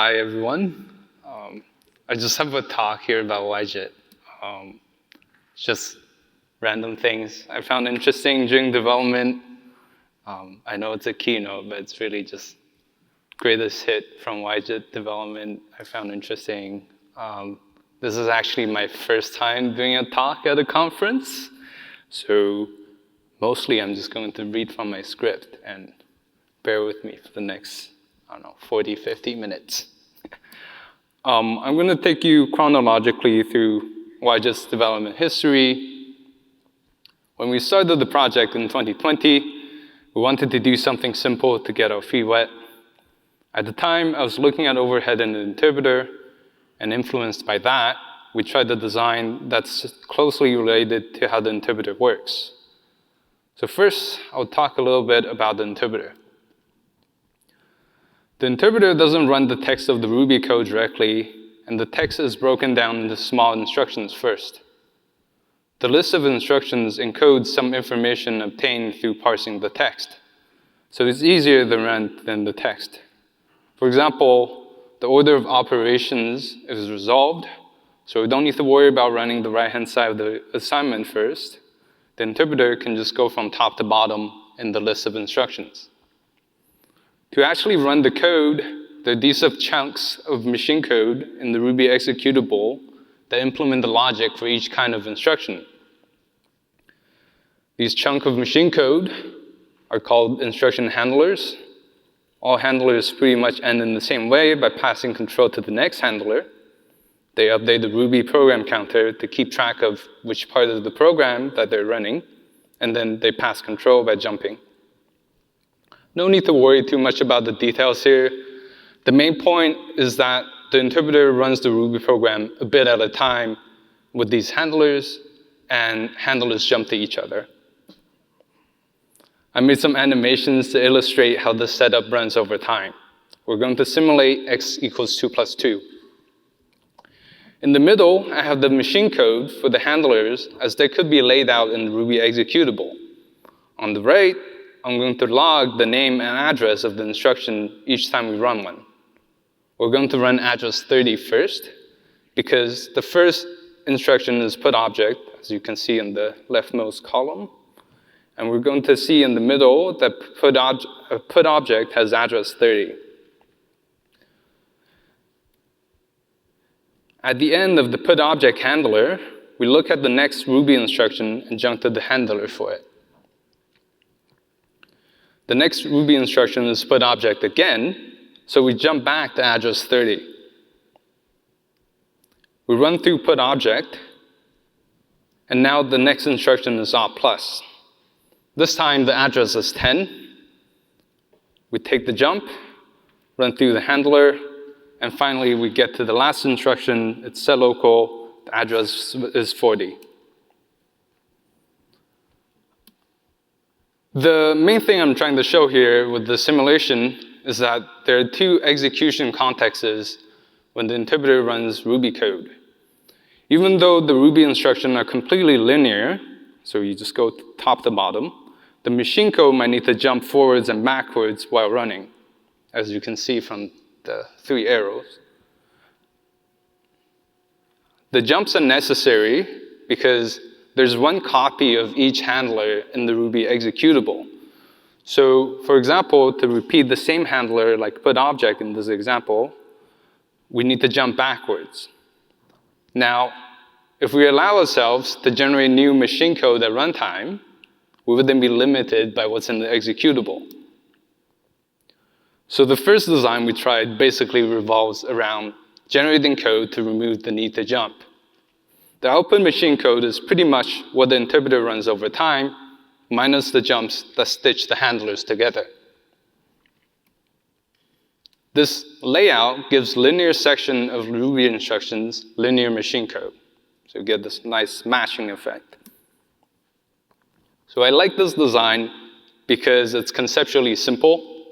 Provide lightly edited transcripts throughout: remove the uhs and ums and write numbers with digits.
Hi, everyone. I just have a talk here about YJIT. Just random things I found interesting during development. I know it's a keynote, but it's really just greatest hit from YJIT development I found interesting. This is actually my first time doing a talk at a conference. So mostly I'm just going to read from my script and bear with me for the next, 40, 50 minutes. I'm going to take you chronologically through YJIT's development history. When we started the project in 2020, we wanted to do something simple to get our feet wet. At the time, I was looking at overhead in the interpreter, and influenced by that, we tried a design that's closely related to how the interpreter works. So first, I'll talk a little bit about the interpreter. The interpreter doesn't run the text of the Ruby code directly, and the text is broken down into small instructions first. The list of instructions encodes some information obtained through parsing the text, so it's easier to run than the text. For example, the order of operations is resolved, so we don't need to worry about running the right-hand side of the assignment first. The interpreter can just go from top to bottom in the list of instructions. To actually run the code, there are these chunks of machine code in the Ruby executable that implement the logic for each kind of instruction. These chunks of machine code are called instruction handlers. All handlers pretty much end in the same way by passing control to the next handler. They update the Ruby program counter to keep track of which part of the program that they're running, and then they pass control by jumping. No need to worry too much about the details here. The main point is that the interpreter runs the Ruby program a bit at a time with these handlers, and handlers jump to each other. I made some animations to illustrate how the setup runs over time. We're going to simulate x equals 2 plus 2. In the middle, I have the machine code for the handlers as they could be laid out in the Ruby executable. On the right, I'm going to log the name and address of the instruction each time we run one. We're going to run address 30 first, because the first instruction is put object, as you can see in the leftmost column. And we're going to see in the middle that put object has address 30. At the end of the put object handler, we look at the next Ruby instruction and jump to the handler for it. The next Ruby instruction is put object again, so we jump back to address 30. We run through put object, and now the next instruction is op plus. This time the address is 10. We take the jump, run through the handler, and finally we get to the last instruction. It's set local, the address is 40. The main thing I'm trying to show here with the simulation is that there are two execution contexts when the interpreter runs Ruby code. Even though the Ruby instructions are completely linear, so you just go top to bottom, the machine code might need to jump forwards and backwards while running, as you can see from the 3 arrows. The jumps are necessary because there's one copy of each handler in the Ruby executable. So, for example, to repeat the same handler like put object in this example, we need to jump backwards. Now, if we allow ourselves to generate new machine code at runtime, we would then be limited by what's in the executable. So the first design we tried basically revolves around generating code to remove the need to jump. The output machine code is pretty much what the interpreter runs over time, minus the jumps that stitch the handlers together. This layout gives linear section of Ruby instructions linear machine code. So you get this nice matching effect. So I like this design because it's conceptually simple.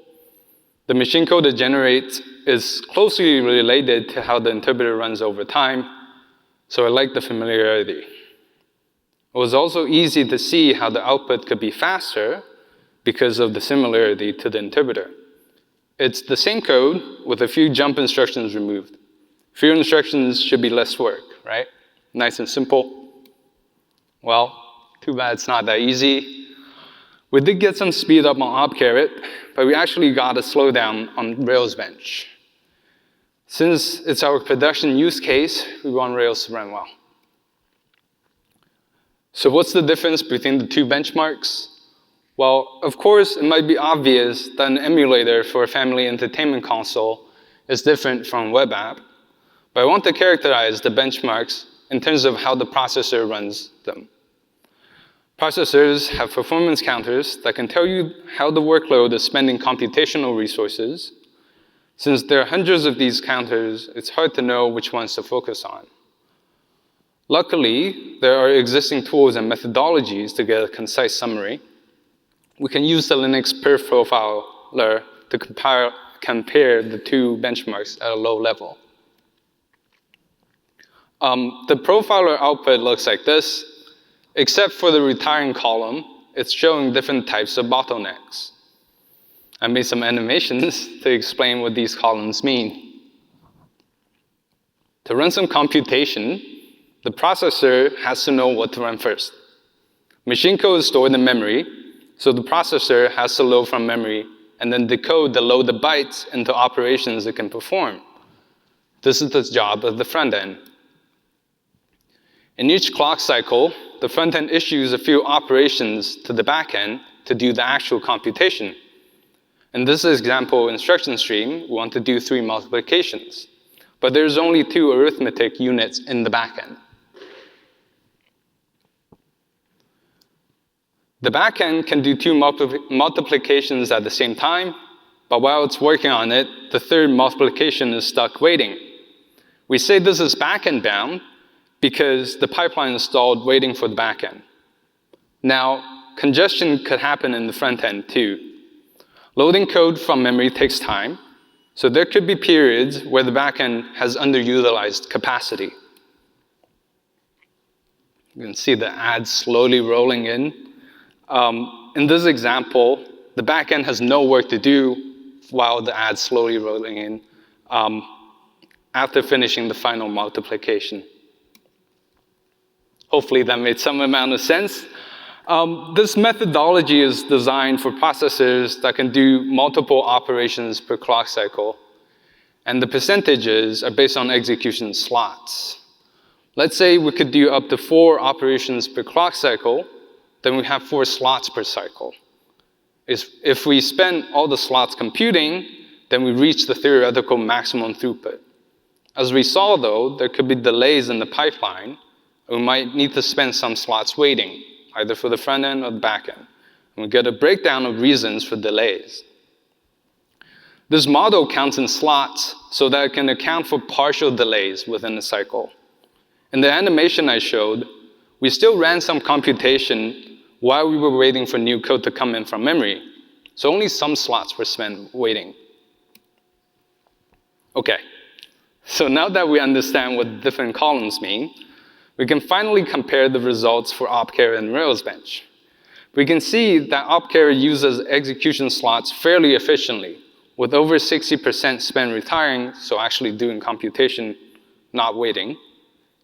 The machine code it generates is closely related to how the interpreter runs over time. So I like the familiarity. It was also easy to see how the output could be faster because of the similarity to the interpreter. It's the same code with a few jump instructions removed. Fewer instructions should be less work, right? Nice and simple. Well, too bad it's not that easy. We did get some speed up on opcaret, but we actually got a slowdown on Rails bench. Since it's our production use case, we want Rails to run well. So what's the difference between the two benchmarks? Well, of course, it might be obvious that an emulator for a family entertainment console is different from a web app, but I want to characterize the benchmarks in terms of how the processor runs them. Processors have performance counters that can tell you how the workload is spending computational resources. Since there are hundreds of these counters, it's hard to know which ones to focus on. Luckily, there are existing tools and methodologies to get a concise summary. We can use the Linux perf profiler to compare the two benchmarks at a low level. The profiler output looks like this. Except for the retiring column, it's showing different types of bottlenecks. I made some animations to explain what these columns mean. To run some computation, the processor has to know what to run first. Machine code is stored in memory, so the processor has to load from memory and then decode the loaded bytes into operations it can perform. This is the job of the front end. In each clock cycle, the front end issues a few operations to the back end to do the actual computation. In this example instruction stream, we want to do 3 multiplications, but there's only 2 arithmetic units in the back end. The back end can do 2 multiplications at the same time, but while it's working on it, the 3rd multiplication is stuck waiting. We say this is back-end bound because the pipeline is stalled waiting for the back end. Now, congestion could happen in the front end too. Loading code from memory takes time, so there could be periods where the back end has underutilized capacity. You can see the ads slowly rolling in. In this example, the back end has no work to do while the ads slowly rolling in after finishing the final multiplication. Hopefully that made some amount of sense. This methodology is designed for processors that can do multiple operations per clock cycle, and the percentages are based on execution slots. Let's say we could do up to 4 operations per clock cycle, then we have 4 slots per cycle. If we spend all the slots computing, then we reach the theoretical maximum throughput. As we saw though, there could be delays in the pipeline, and we might need to spend some slots waiting, either for the front end or the back end. And we get a breakdown of reasons for delays. This model counts in slots so that it can account for partial delays within a cycle. In the animation I showed, we still ran some computation while we were waiting for new code to come in from memory. So only some slots were spent waiting. Okay, so now that we understand what different columns mean, we can finally compare the results for opcaret and Rails bench. We can see that opcaret uses execution slots fairly efficiently, with over 60% spent retiring, so actually doing computation, not waiting.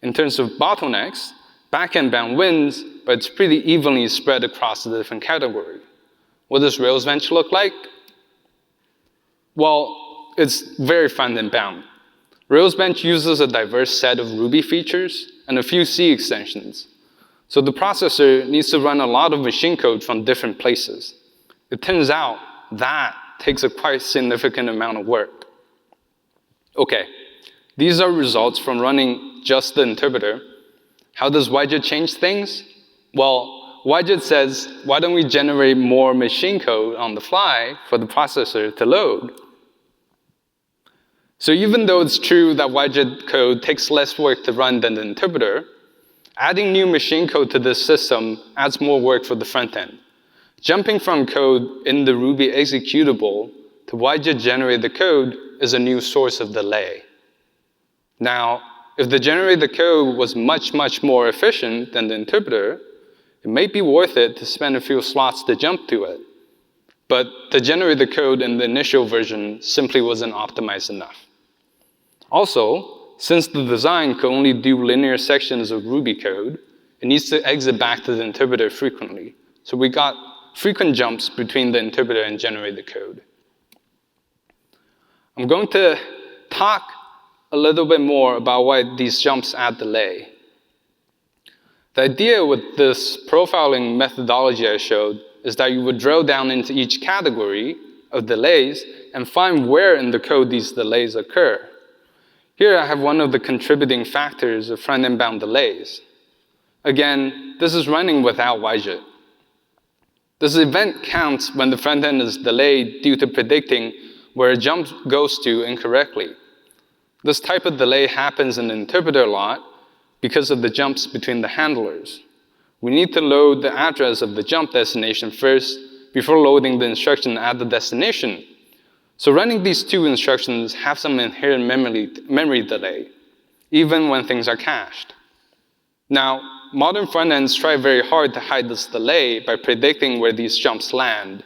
In terms of bottlenecks, back-end bound wins, but it's pretty evenly spread across the different categories. What does Rails bench look like? Well, it's very front-end bound. Rails bench uses a diverse set of Ruby features and a few C extensions. So the processor needs to run a lot of machine code from different places. It turns out that takes a quite significant amount of work. Okay, these are results from running just the interpreter. How does YJIT change things? Well, YJIT says, why don't we generate more machine code on the fly for the processor to load? So even though it's true that YJIT code takes less work to run than the interpreter, adding new machine code to this system adds more work for the front end. Jumping from code in the Ruby executable to YJIT generated code is a new source of delay. Now, if the generated code was much, much more efficient than the interpreter, it may be worth it to spend a few slots to jump to it. but the generated code in the initial version simply wasn't optimized enough. Also, since the design could only do linear sections of Ruby code, it needs to exit back to the interpreter frequently. So we got frequent jumps between the interpreter and generated code. I'm going to talk a little bit more about why these jumps add delay. The idea with this profiling methodology I showed is that you would drill down into each category of delays and find where in the code these delays occur. Here I have one of the contributing factors of front-end bound delays. Again, this is running without YJIT. This event counts when the front-end is delayed due to predicting where a jump goes to incorrectly. This type of delay happens in the interpreter a lot because of the jumps between the handlers. We need to load the address of the jump destination first before loading the instruction at the destination. So running these two instructions have some inherent memory delay, even when things are cached. Now, modern front-ends try very hard to hide this delay by predicting where these jumps land.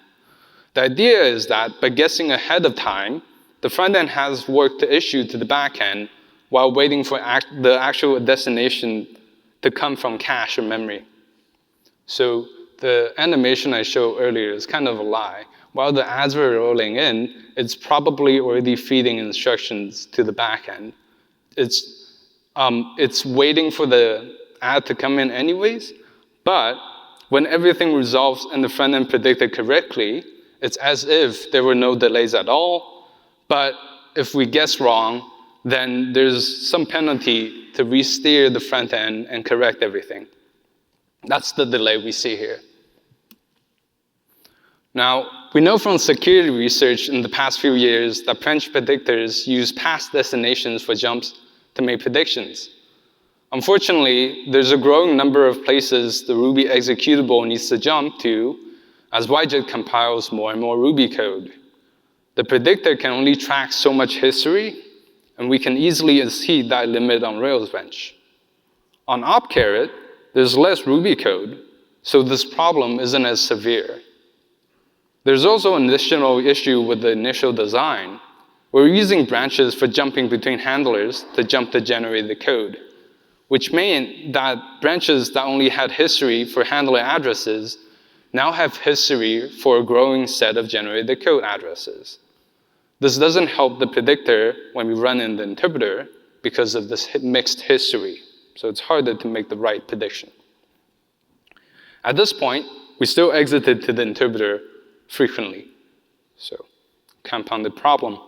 The idea is that by guessing ahead of time, the front-end has work to issue to the back-end while waiting for the actual destination to come from cache or memory. So the animation I showed earlier is kind of a lie. While the ads were rolling in, it's probably already feeding instructions to the back-end. It's waiting for the ad to come in anyways, but when everything resolves and the front-end predicted correctly, it's as if there were no delays at all, but if we guess wrong, then there's some penalty to re-steer the front end and correct everything. That's the delay we see here. Now, we know from security research in the past few years that branch predictors use past destinations for jumps to make predictions. Unfortunately, there's a growing number of places the Ruby executable needs to jump to as YJIT compiles more and more Ruby code. The predictor can only track so much history, and we can easily exceed that limit on Rails bench. On opcaret, there's less Ruby code, so this problem isn't as severe. There's also an additional issue with the initial design. We're using branches for jumping between handlers to jump to generated code, which meant that branches that only had history for handler addresses now have history for a growing set of generated code addresses. This doesn't help the predictor when we run in the interpreter because of this mixed history. So it's harder to make the right prediction. At this point, we still exited to the interpreter frequently. So compounded problem.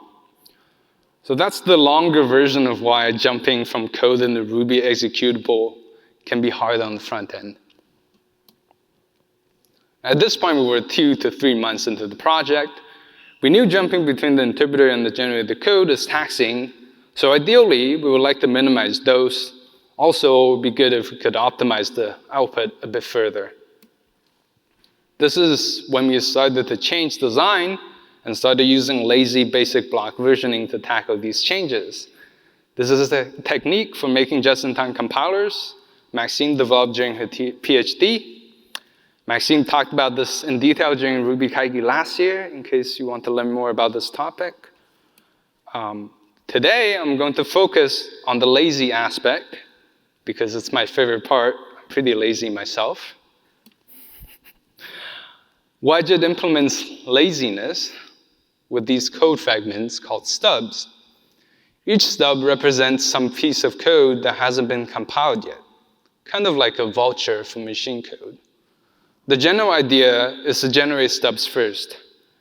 So that's the longer version of why jumping from code in the Ruby executable can be hard on the front end. At this point, we were 2 to 3 months into the project. We knew jumping between the interpreter and the generated code is taxing, so ideally, we would like to minimize those. Also, it would be good if we could optimize the output a bit further. This is when we started to change design and started using lazy basic block versioning to tackle these changes. This is a technique for making just-in-time compilers. Maxine developed during her PhD. Maxine talked about this in detail during RubyKaigi last year, in case you want to learn more about this topic. Today, I'm going to focus on the lazy aspect, because it's my favorite part. I'm pretty lazy myself. YJIT implements laziness with these code fragments called stubs. Each stub represents some piece of code that hasn't been compiled yet, kind of like a vulture for machine code. The general idea is to generate stubs first,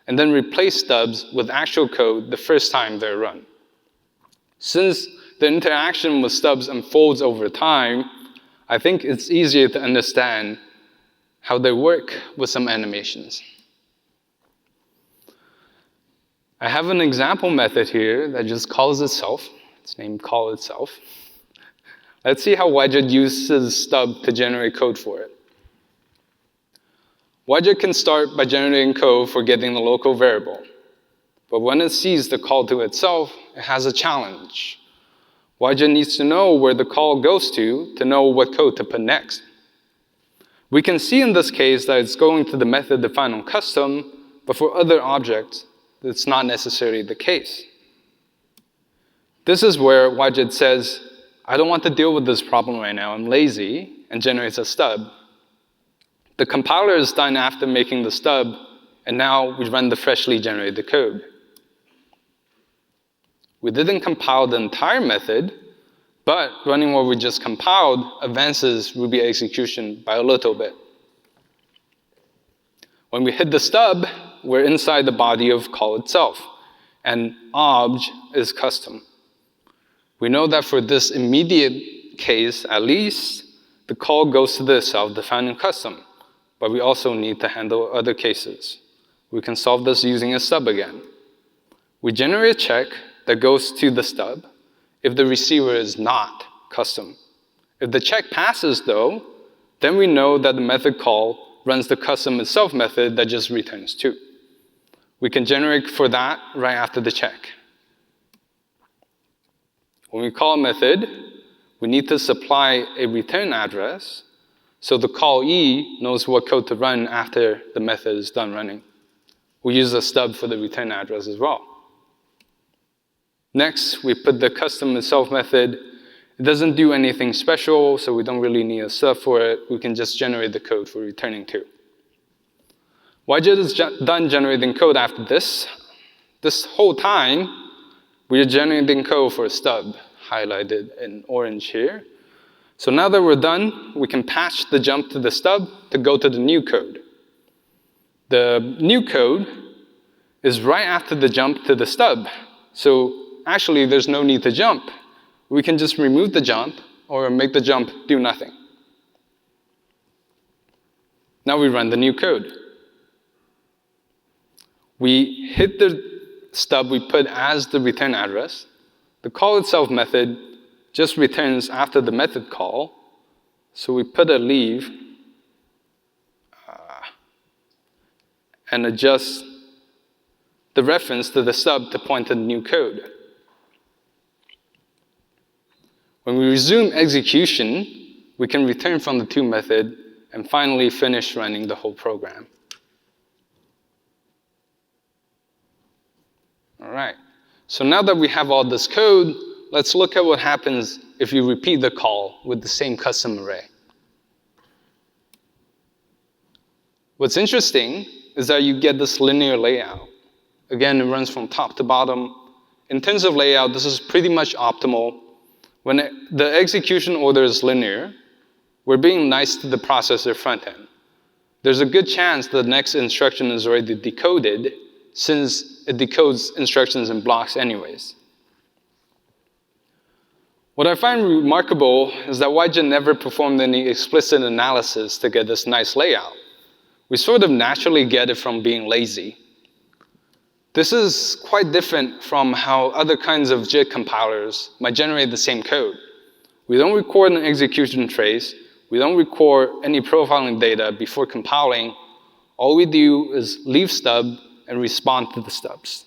and then replace stubs with actual code the first time they're run. Since the interaction with stubs unfolds over time, I think it's easier to understand how they work with some animations. I have an example method here that just calls itself. It's named call itself. Let's see how YJIT uses stub to generate code for it. YJIT can start by generating code for getting the local variable. But when it sees the call to itself, it has a challenge. YJIT needs to know where the call goes to know what code to put next. We can see in this case that it's going to the method defined on custom, but for other objects, that's not necessarily the case. This is where YJIT says, I don't want to deal with this problem right now, I'm lazy, and generates a stub. The compiler is done after making the stub, and now we run the freshly generated code. We didn't compile the entire method, but running what we just compiled advances Ruby execution by a little bit. When we hit the stub, we're inside the body of call itself, and obj is custom. We know that for this immediate case, at least, the call goes to the self-defined and custom, but we also need to handle other cases. We can solve this using a stub again. We generate a check that goes to the stub if the receiver is not custom. If the check passes, though, then we know that the method call runs the custom itself method that just returns 2. We can generate for that right after the check. When we call a method, we need to supply a return address so the call E knows what code to run after the method is done running. We use a stub for the return address as well. Next, we put the custom itself method. It doesn't do anything special, so we don't really need a stub for it. We can just generate the code for returning 2. YJIT is done generating code after this. This whole time, we are generating code for a stub, highlighted in orange here. So now that we're done, we can patch the jump to the stub to go to the new code. The new code is right after the jump to the stub. So actually, there's no need to jump. We can just remove the jump or make the jump do nothing. Now we run the new code. We hit the stub we put as the return address. The call itself method just returns after the method call. So we put a leave and adjust the reference to the stub to point to the new code. When we resume execution, we can return from the to method and finally finish running the whole program. All right, so now that we have all this code, let's look at what happens if you repeat the call with the same custom array. What's interesting is that you get this linear layout. Again, it runs from top to bottom. In terms of layout, this is pretty much optimal. When the execution order is linear, we're being nice to the processor front end. There's a good chance the next instruction is already decoded, since it decodes instructions in blocks anyways. What I find remarkable is that YJIT never performed any explicit analysis to get this nice layout. We sort of naturally get it from being lazy. This is quite different from how other kinds of JIT compilers might generate the same code. We don't record an execution trace. We don't record any profiling data before compiling. All we do is leave stub and respond to the stubs.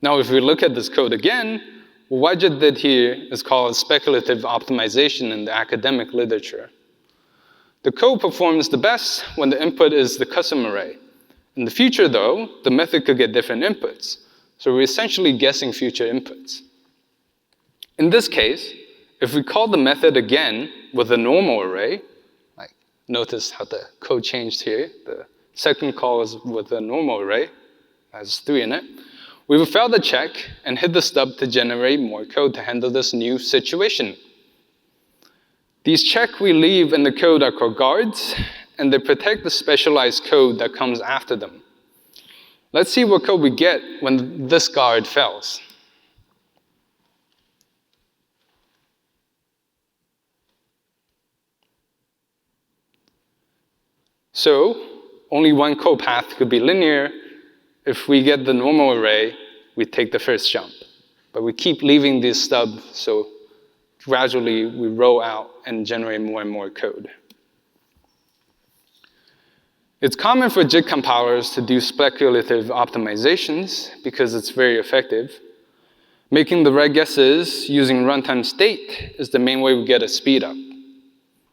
Now, if we look at this code again, what YJIT did here is called speculative optimization in the academic literature. The code performs the best when the input is the custom array. In the future, though, the method could get different inputs. So we're essentially guessing future inputs. In this case, if we call the method again with a normal array, like notice how the code changed here. The second call is with a normal array, has 3 in it. We will fail the check and hit the stub to generate more code to handle this new situation. These checks we leave in the code are called guards, and they protect the specialized code that comes after them. Let's see what code we get when this guard fails. So, only one code path could be linear. If we get the normal array, we take the first jump. But we keep leaving this stub, so gradually we roll out and generate more and more code. It's common for JIT compilers to do speculative optimizations because it's very effective. Making the right guesses using runtime state is the main way we get a speed up.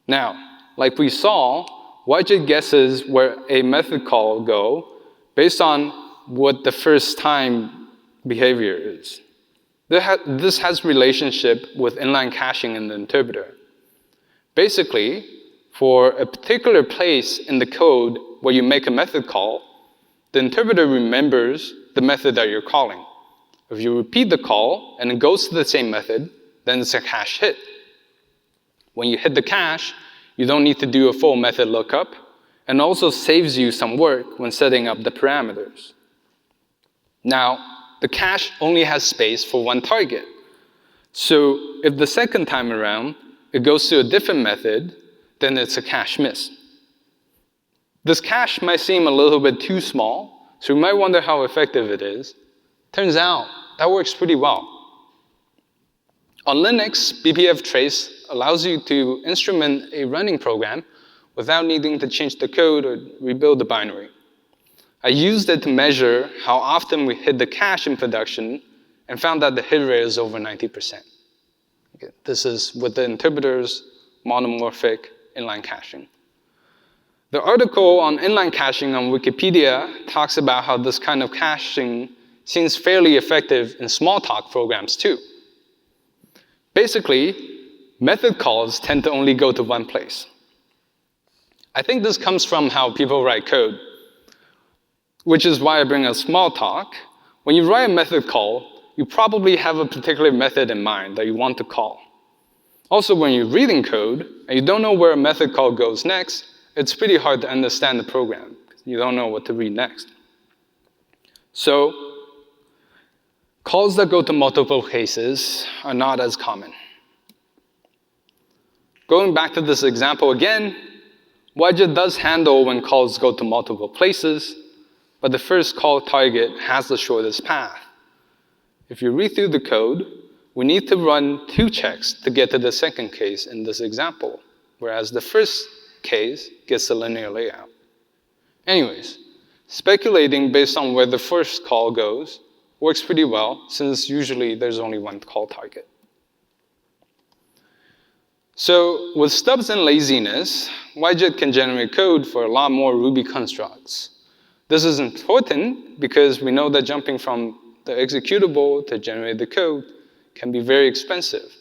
Now, like we saw, YJIT guesses where a method call will go based on what the first time behavior is. This has relationship with inline caching in the interpreter. Basically, for a particular place in the code where you make a method call, the interpreter remembers the method that you're calling. If you repeat the call and it goes to the same method, then it's a cache hit. When you hit the cache, you don't need to do a full method lookup, and also saves you some work when setting up the parameters. Now, the cache only has space for one target. So if the second time around it goes to a different method, then it's a cache miss. This cache might seem a little bit too small, so you might wonder how effective it is. Turns out, that works pretty well. On Linux, BPF trace allows you to instrument a running program without needing to change the code or rebuild the binary. I used it to measure how often we hit the cache in production and found that the hit rate is over 90%. Okay, this is with the interpreter's monomorphic inline caching. The article on inline caching on Wikipedia talks about how this kind of caching seems fairly effective in Smalltalk programs too. Basically, method calls tend to only go to one place. I think this comes from how people write code, which is why I bring up Smalltalk. When you write a method call, you probably have a particular method in mind that you want to call. Also, when you're reading code and you don't know where a method call goes next, it's pretty hard to understand the program. You don't know what to read next. So, calls that go to multiple cases are not as common. Going back to this example again, YJIT does handle when calls go to multiple places, but the first call target has the shortest path. If you read through the code, we need to run 2 checks to get to the second case in this example, whereas the first case gets a linear layout. Anyways, speculating based on where the first call goes works pretty well, since usually there's only one call target. So with stubs and laziness, YJIT can generate code for a lot more Ruby constructs. This is important because we know that jumping from the executable to generate the code can be very expensive.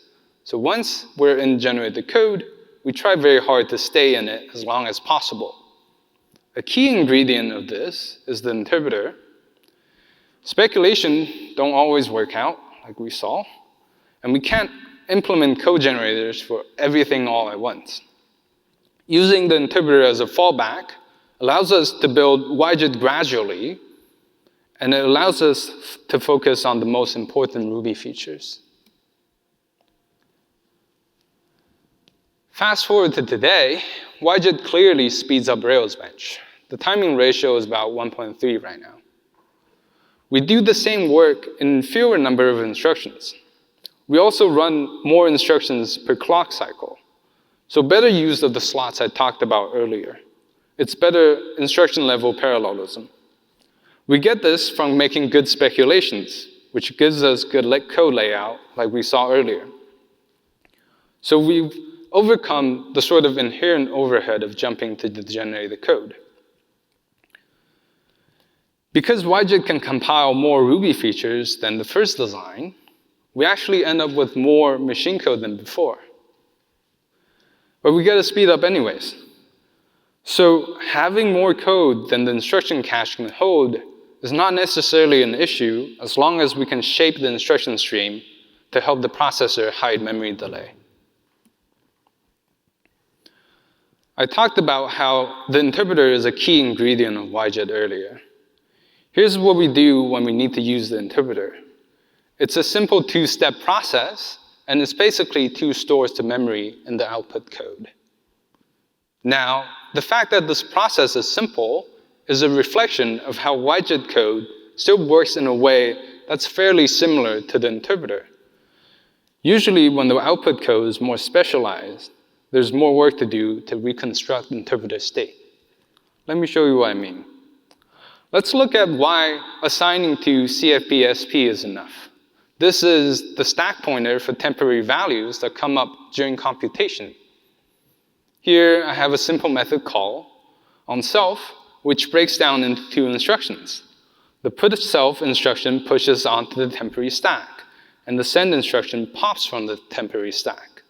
So once we're in generate the code, we try very hard to stay in it as long as possible. A key ingredient of this is the interpreter. Speculation don't always work out, like we saw, and we can't implement code generators for everything all at once. Using the interpreter as a fallback allows us to build YJIT gradually, and it allows us to focus on the most important Ruby features. Fast forward to today, YJIT clearly speeds up Rails bench. The timing ratio is about 1.3 right now. We do the same work in fewer number of instructions. We also run more instructions per clock cycle. So better use of the slots I talked about earlier. It's better instruction level parallelism. We get this from making good speculations, which gives us good code layout like we saw earlier. So we've overcome the sort of inherent overhead of jumping to generate the code. Because YJIT can compile more Ruby features than the first design, we actually end up with more machine code than before. But we gotta speed up anyways. So having more code than the instruction cache can hold is not necessarily an issue as long as we can shape the instruction stream to help the processor hide memory delay. I talked about how the interpreter is a key ingredient of YJIT earlier. Here's what we do when we need to use the interpreter. It's a simple 2-step process, and it's basically 2 stores to memory in the output code. Now, the fact that this process is simple is a reflection of how YJIT code still works in a way that's fairly similar to the interpreter. Usually, when the output code is more specialized, there's more work to do to reconstruct the interpreter state. Let me show you what I mean. Let's look at why assigning to CFP-SP is enough. This is the stack pointer for temporary values that come up during computation. Here, I have a simple method call On self, which breaks down into two instructions. The put self instruction pushes onto the temporary stack, and the send instruction pops from the temporary stack.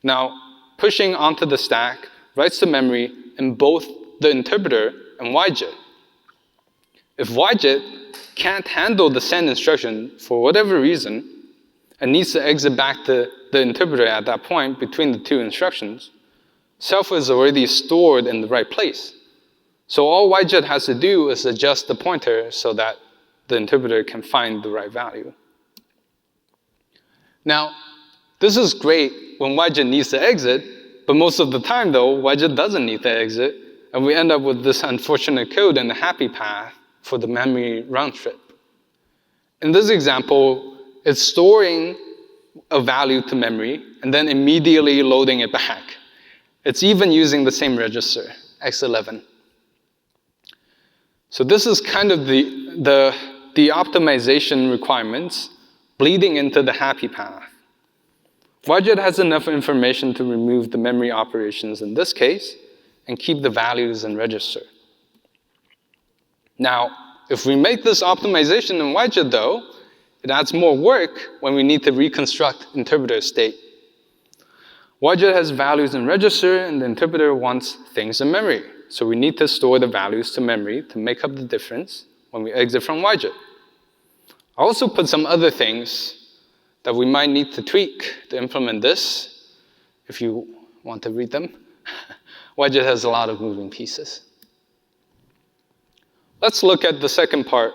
Now, pushing onto the stack writes to memory in both the interpreter and YJIT. If YJIT can't handle the send instruction for whatever reason, and needs to exit back to the interpreter at that point between the two instructions, self is already stored in the right place. So all YJIT has to do is adjust the pointer so that the interpreter can find the right value. Now, this is great when YJIT needs to exit, but most of the time though, YJIT doesn't need to exit, and we end up with this unfortunate code in the happy path for the memory round trip. In this example, it's storing a value to memory and then immediately loading it back. It's even using the same register, X11. So this is kind of the optimization requirements bleeding into the happy path. YJIT has enough information to remove the memory operations in this case and keep the values in register. Now, if we make this optimization in YJIT though, it adds more work when we need to reconstruct interpreter state. YJIT has values in register, and the interpreter wants things in memory. So we need to store the values to memory to make up the difference when we exit from YJIT. I also put some other things that we might need to tweak to implement this, if you want to read them. YJIT has a lot of moving pieces. Let's look at the second part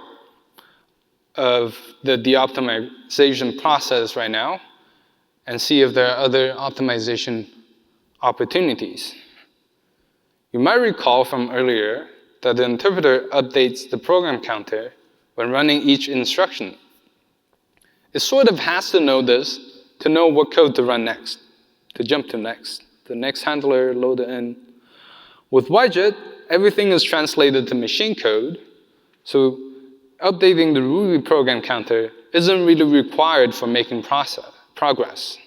of the optimization process right now and see if there are other optimization opportunities. You might recall from earlier that the interpreter updates the program counter when running each instruction. It sort of has to know this to know what code to run next, to jump to next. The next handler loaded in. With YJIT, everything is translated to machine code, so updating the Ruby program counter isn't really required for making progress.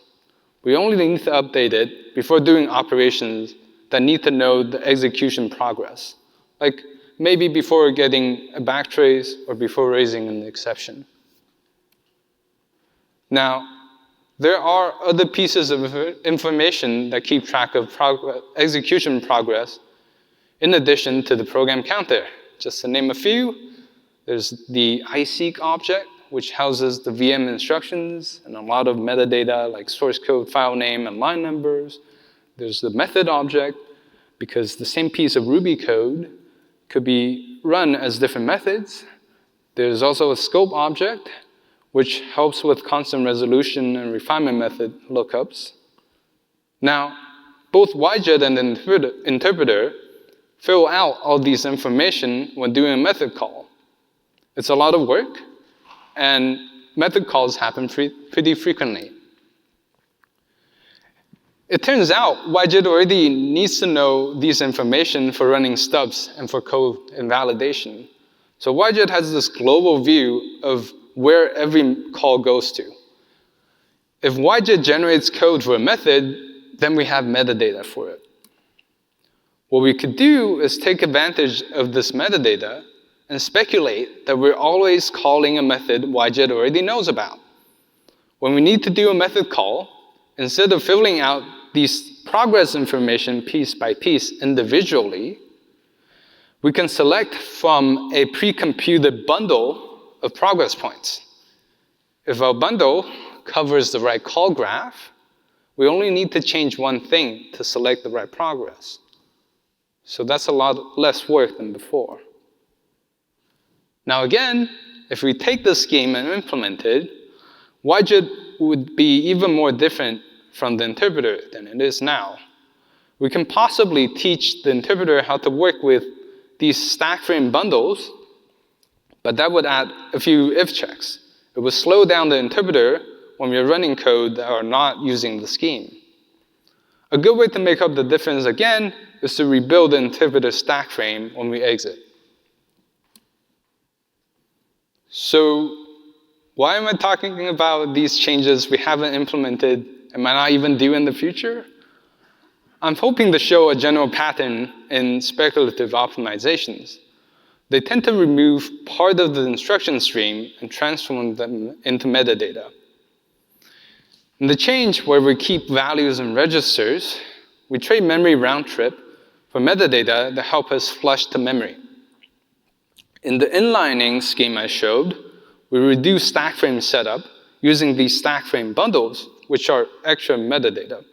We only need to update it before doing operations that need to know the execution progress, like maybe before getting a backtrace or before raising an exception. Now, there are other pieces of information that keep track of execution progress in addition to the program counter. Just to name a few, there's the iSeek object, which houses the VM instructions and a lot of metadata like source code, file name, and line numbers. There's the method object, because the same piece of Ruby code could be run as different methods. There's also a scope object, which helps with constant resolution and refinement method lookups. Now, both YJIT and the interpreter fill out all these information when doing a method call. It's a lot of work, and method calls happen pretty frequently. It turns out YJIT already needs to know these information for running stubs and for code invalidation. So YJIT has this global view of where every call goes to. If YJIT generates code for a method, then we have metadata for it. What we could do is take advantage of this metadata and speculate that we're always calling a method YJIT already knows about. When we need to do a method call, instead of filling out these progress information piece by piece individually, we can select from a pre-computed bundle of progress points. If our bundle covers the right call graph, we only need to change one thing to select the right progress. So that's a lot less work than before. Now again, if we take this scheme and implement it, YJIT would be even more different from the interpreter than it is now. We can possibly teach the interpreter how to work with these stack frame bundles, but that would add a few if checks. It would slow down the interpreter when we're running code that are not using the scheme. A good way to make up the difference again is to rebuild the interpreter stack frame when we exit. So why am I talking about these changes we haven't implemented and might not even do in the future? I'm hoping to show a general pattern in speculative optimizations. They tend to remove part of the instruction stream and transform them into metadata. In the change where we keep values in registers, we trade memory round trip for metadata that help us flush to memory. In the inlining scheme I showed, we reduce stack frame setup using these stack frame bundles, which are extra metadata.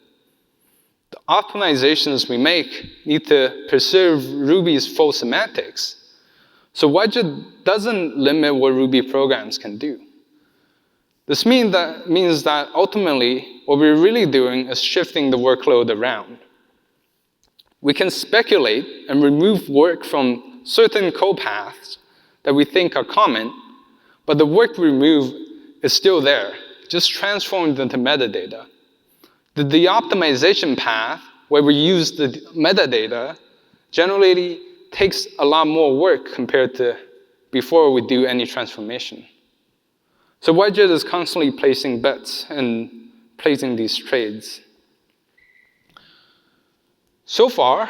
The optimizations we make need to preserve Ruby's full semantics. So YJIT doesn't limit what Ruby programs can do. This means that ultimately, what we're really doing is shifting the workload around. We can speculate and remove work from certain code paths that we think are common, but the work we remove is still there, just transformed into metadata. The de-optimization path, where we use the metadata, generally takes a lot more work compared to before we do any transformation. So YJIT is constantly placing bets and placing these trades. So far,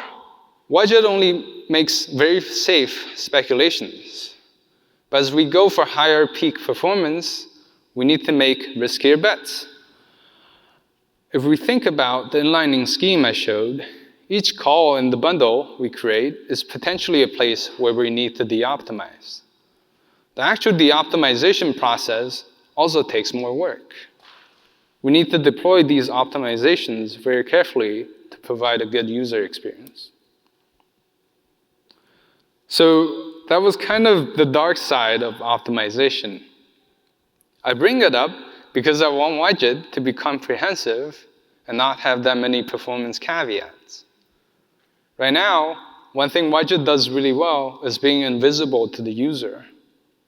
YJIT only makes very safe speculations. But as we go for higher peak performance, we need to make riskier bets. If we think about the inlining scheme I showed, each call in the bundle we create is potentially a place where we need to de-optimize. The actual de-optimization process also takes more work. We need to deploy these optimizations very carefully to provide a good user experience. So that was kind of the dark side of optimization. I bring it up because I want YJIT to be comprehensive and not have that many performance caveats. Right now, one thing YJIT does really well is being invisible to the user.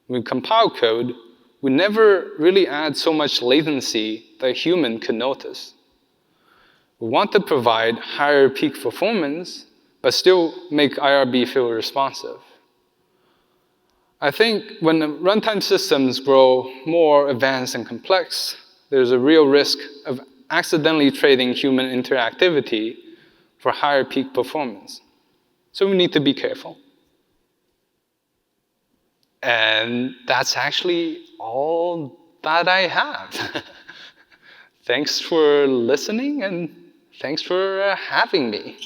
When we compile code, we never really add so much latency that a human could notice. We want to provide higher peak performance, but still make IRB feel responsive. I think when the runtime systems grow more advanced and complex, there's a real risk of accidentally trading human interactivity for higher peak performance. So we need to be careful. And that's actually all that I have. Thanks for listening, and thanks for having me.